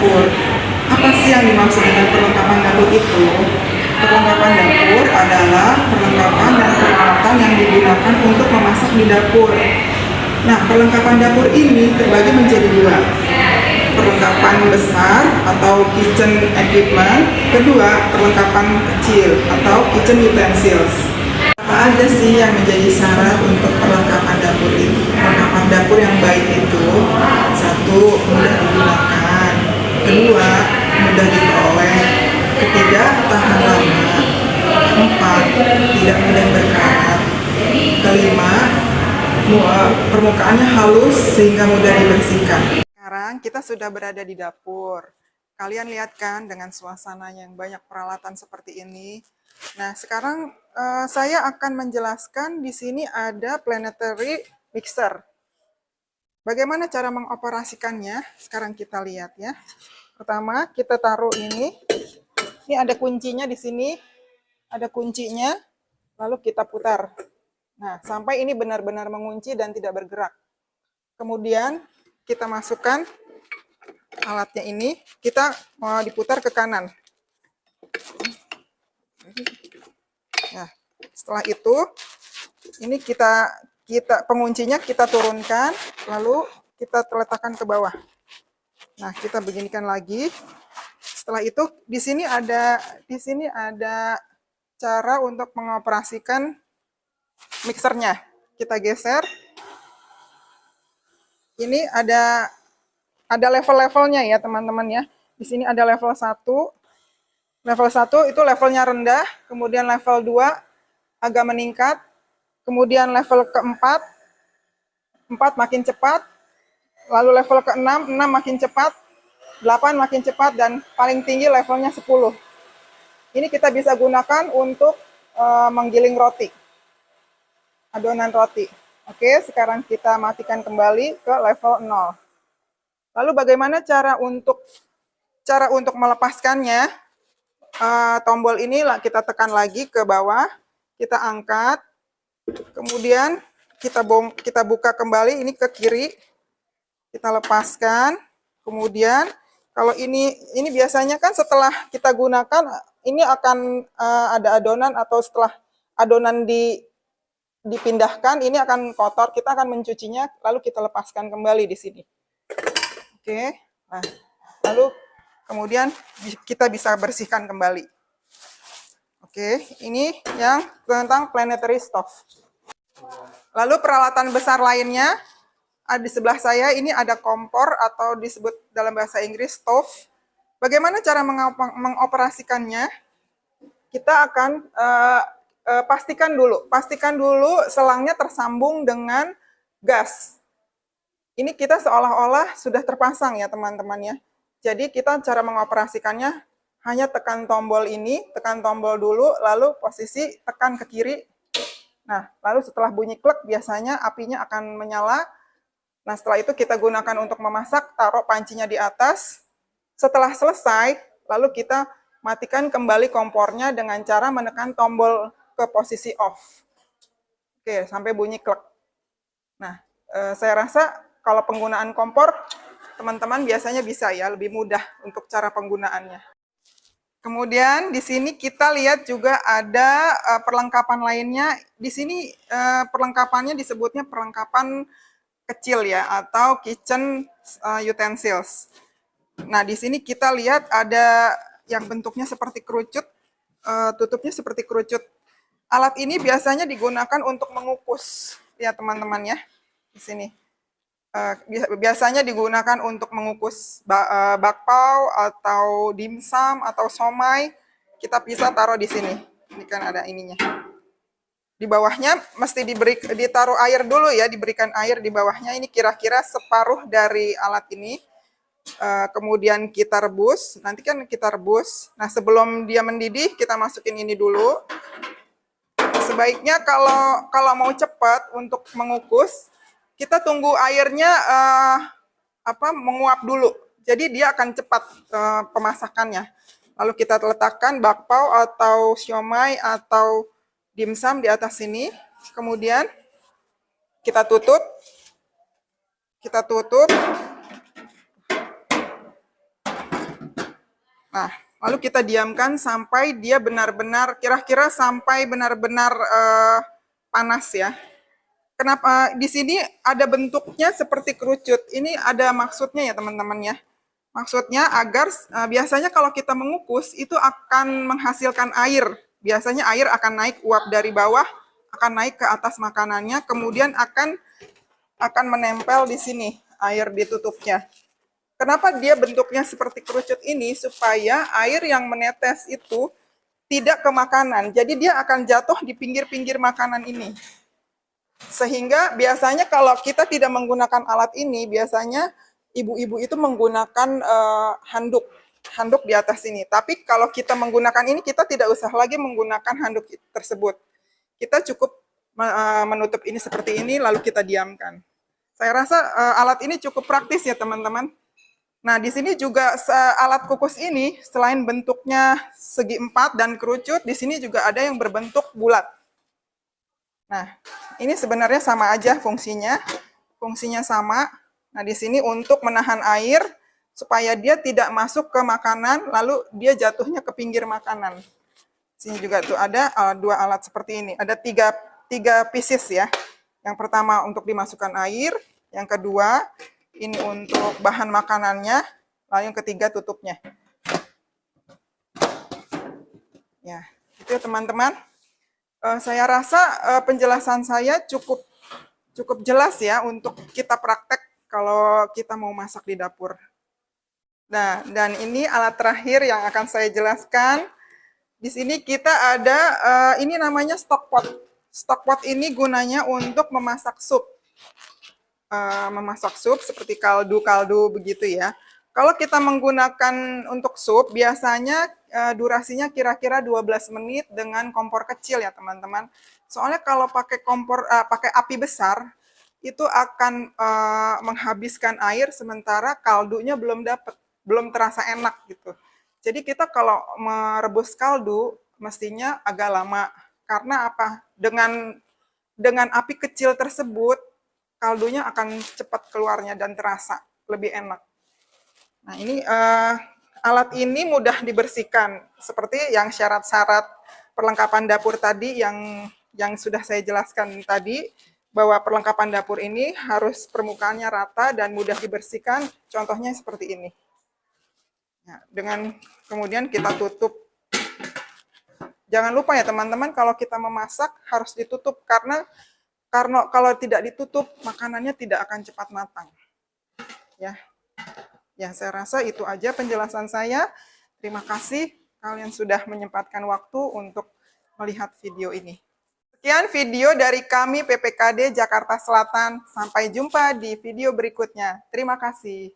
dapur. Apa sih yang dimaksud dengan perlengkapan dapur itu? Perlengkapan dapur adalah perlengkapan dan peralatan yang digunakan untuk memasak di dapur. Nah, perlengkapan dapur ini terbagi menjadi dua. Perlengkapan besar atau kitchen equipment, kedua perlengkapan kecil atau kitchen utensils. Apa aja sih yang menjadi syarat untuk perlengkapan dapur itu? Perlengkapan dapur yang baik itu, satu, mudah digunakan, kedua, mudah diperoleh, ketiga, tahan lama, keempat, tidak mudah berkarat, kelima, permukaannya halus sehingga mudah dibersihkan. Sekarang kita sudah berada di dapur. Kalian lihat kan dengan suasana yang banyak peralatan seperti ini. Nah, sekarang saya akan menjelaskan di sini ada planetary mixer. Bagaimana cara mengoperasikannya? Sekarang kita lihat ya. Pertama, kita taruh ini. Ini ada kuncinya di sini. Ada kuncinya. Lalu kita putar. Nah, sampai ini benar-benar mengunci dan tidak bergerak. Kemudian kita masukkan alatnya ini, kita mau diputar ke kanan. Nah, setelah itu ini kita penguncinya kita turunkan, lalu kita letakkan ke bawah. Nah, kita beginikan lagi. Setelah itu di sini ada cara untuk mengoperasikan mixernya. Kita geser. Ini ada level-levelnya ya, teman-teman ya. Di sini ada level 1. Level 1 itu levelnya rendah, kemudian level 2 agak meningkat, kemudian level keempat, 4 makin cepat, lalu level ke-6, 6 makin cepat, 8 makin cepat, dan paling tinggi levelnya 10. Ini kita bisa gunakan untuk menggiling roti, adonan roti. Oke, sekarang kita matikan kembali ke level 0. Lalu bagaimana cara untuk melepaskannya? Tombol ini kita tekan lagi ke bawah, kita angkat, kemudian kita buka kembali ini ke kiri, kita lepaskan, kemudian kalau ini biasanya kan setelah kita gunakan ini akan ada adonan, atau setelah adonan dipindahkan ini akan kotor, kita akan mencucinya, lalu kita lepaskan kembali di sini. Oke, nah lalu kemudian kita bisa bersihkan kembali. Oke, ini yang tentang planetary stove. Lalu peralatan besar lainnya, di sebelah saya ini ada kompor atau disebut dalam bahasa Inggris stove. Bagaimana cara mengoperasikannya? Kita akan pastikan dulu selangnya tersambung dengan gas. Ini kita seolah-olah sudah terpasang ya teman-teman ya. Jadi kita cara mengoperasikannya hanya tekan tombol ini, tekan tombol dulu, lalu posisi tekan ke kiri. Nah, lalu setelah bunyi klek biasanya apinya akan menyala. Nah, setelah itu kita gunakan untuk memasak, taruh pancinya di atas. Setelah selesai, lalu kita matikan kembali kompornya dengan cara menekan tombol ke posisi off. Oke, sampai bunyi klek. Nah, saya rasa kalau penggunaan kompor, teman-teman biasanya bisa ya, lebih mudah untuk cara penggunaannya. Kemudian di sini kita lihat juga ada perlengkapan lainnya. Di sini perlengkapannya disebutnya perlengkapan kecil ya, atau kitchen utensils. Nah, di sini kita lihat ada yang bentuknya seperti kerucut, tutupnya seperti kerucut. Alat ini biasanya digunakan untuk mengukus ya teman-teman ya. Di sini biasanya digunakan untuk mengukus bakpao atau dimsum atau somai. Kita bisa taruh di sini. Ini kan ada ininya. Di bawahnya mesti ditaruh air dulu ya, diberikan air di bawahnya. Ini kira-kira separuh dari alat ini. Kemudian kita rebus. Nanti kan kita rebus. Nah, sebelum dia mendidih kita masukin ini dulu. Sebaiknya kalau mau cepat untuk mengukus, kita tunggu airnya menguap dulu. Jadi dia akan cepat pemasakannya. Lalu kita letakkan bakpao atau siomay atau dimsum di atas sini. Kemudian kita tutup. Nah, lalu kita diamkan sampai dia benar-benar, kira-kira sampai benar-benar panas ya. Kenapa di sini ada bentuknya seperti kerucut? Ini ada maksudnya ya teman-teman ya. Maksudnya agar biasanya kalau kita mengukus itu akan menghasilkan air. Biasanya air akan naik uap dari bawah, akan naik ke atas makanannya, kemudian akan menempel di sini air ditutupnya. Kenapa dia bentuknya seperti kerucut ini? Supaya air yang menetes itu tidak ke makanan. Jadi dia akan jatuh di pinggir-pinggir makanan ini. Sehingga biasanya kalau kita tidak menggunakan alat ini, biasanya ibu-ibu itu menggunakan handuk di atas ini. Tapi kalau kita menggunakan ini, kita tidak usah lagi menggunakan handuk tersebut. Kita cukup menutup ini seperti ini, lalu kita diamkan. Saya rasa alat ini cukup praktis ya teman-teman. Nah, di sini juga alat kukus ini, selain bentuknya segi empat dan kerucut, di sini juga ada yang berbentuk bulat. Nah, ini sebenarnya sama aja fungsinya. Fungsinya sama. Nah, di sini untuk menahan air, supaya dia tidak masuk ke makanan, lalu dia jatuhnya ke pinggir makanan. Sini juga tuh ada dua alat seperti ini. Ada tiga pieces ya. Yang pertama untuk dimasukkan air, yang kedua ini untuk bahan makanannya, lalu yang ketiga tutupnya. Ya, itu ya teman-teman. Saya rasa penjelasan saya cukup jelas ya untuk kita praktek kalau kita mau masak di dapur. Nah, dan ini alat terakhir yang akan saya jelaskan. Di sini kita ada, ini namanya stock pot. Stock pot ini gunanya untuk memasak sup. Memasak sup seperti kaldu-kaldu begitu ya. Kalau kita menggunakan untuk sup, biasanya durasinya kira-kira 12 menit dengan kompor kecil ya teman-teman. Soalnya kalau pakai kompor, pakai api besar, itu akan menghabiskan air sementara kaldunya belum terasa enak gitu. Jadi kita kalau merebus kaldu mestinya agak lama. Karena apa? Dengan api kecil tersebut, kaldunya akan cepat keluarnya dan terasa lebih enak. Nah, ini alat ini mudah dibersihkan seperti yang syarat-syarat perlengkapan dapur tadi yang sudah saya jelaskan tadi, bahwa perlengkapan dapur ini harus permukaannya rata dan mudah dibersihkan. Contohnya seperti ini. Nah, dengan kemudian kita tutup. Jangan lupa ya teman-teman, kalau kita memasak harus ditutup karena kalau tidak ditutup, makanannya tidak akan cepat matang. Ya, saya rasa itu aja penjelasan saya. Terima kasih kalian sudah menyempatkan waktu untuk melihat video ini. Sekian video dari kami PPKD Jakarta Selatan. Sampai jumpa di video berikutnya. Terima kasih.